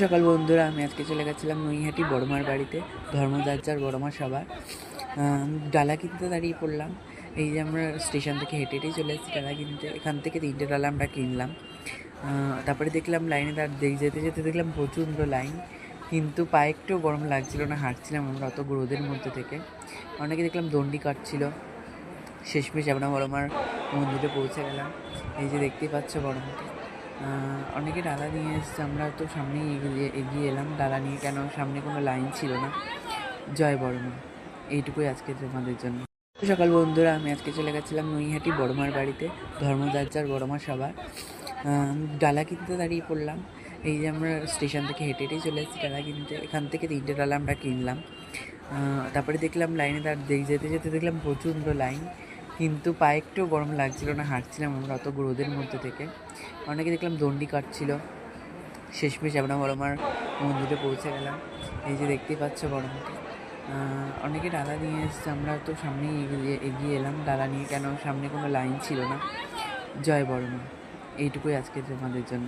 সকাল বন্ধুরা, আমি আজকে চলে গেছিলাম নৈহাটি বড়মার বাড়িতে, ধর্মযাত্রার বড়মা সভা। ডালা কিনতে দাঁড়িয়ে পড়লাম। এই যে আমরা স্টেশন থেকে হেঁটে হেঁটেই চলে এসেছি ডালা কিনতে। এখান থেকে 3টে ডালা আমরা কিনলাম। তারপরে দেখলাম লাইনে যেতে যেতে দেখলাম প্রচণ্ড লাইন, কিন্তু পায়ে একটু গরম লাগছিল না, হাঁটছিলাম আমরা অত রোদের মধ্যে থেকে। অনেকে দেখলাম দণ্ডি কাটছিল। শেষমেশ আমরা বড়মার মন্দিরে পৌঁছে গেলাম। এই যে দেখতেই পাচ্ছ বড়মাকে। অনেকে ডালা নিয়ে এসছে, আমরা তো সামনেই এগিয়ে এলাম ডালা নিয়ে, কেন সামনে কোনো লাইন ছিল না। জয় বড়মা। এইটুকুই আজকে তোমাদের জন্য। সকাল বন্ধুরা, আমি আজকে চলে গেছিলাম নৈহাটি বড়মার বাড়িতে, ধর্মযাত্রার বড়মা সভা। ডালা কিনতে দাঁড়িয়ে পড়লাম। এই যে আমরা স্টেশন থেকে হেঁটে হেঁটেই চলে এসেছি ডালা কিনতে। এখান থেকে 3টে ডালা আমরা কিনলাম। তারপরে দেখলাম লাইনে যেতে যেতে দেখলাম প্রচণ্ড লাইন, কিন্তু পায়ে একটু গরম লাগছিল না, হাঁটছিলাম আমরা অত রোদের মধ্যে থেকে। অনেকে দেখলাম দণ্ডি কাটছিল। শেষমেশ আমরা বড়মার মন্দিরে পৌঁছে গেলাম। এই যে দেখতেই পাচ্ছ বড়মাকে। অনেকে ডালা নিয়ে এসছে, আমরা তো সামনেই এগিয়ে এলাম ডালা নিয়ে, কেন সামনে কোনো লাইন ছিল না। জয় বড়মা। এইটুকুই আজকে তোমাদের জন্য।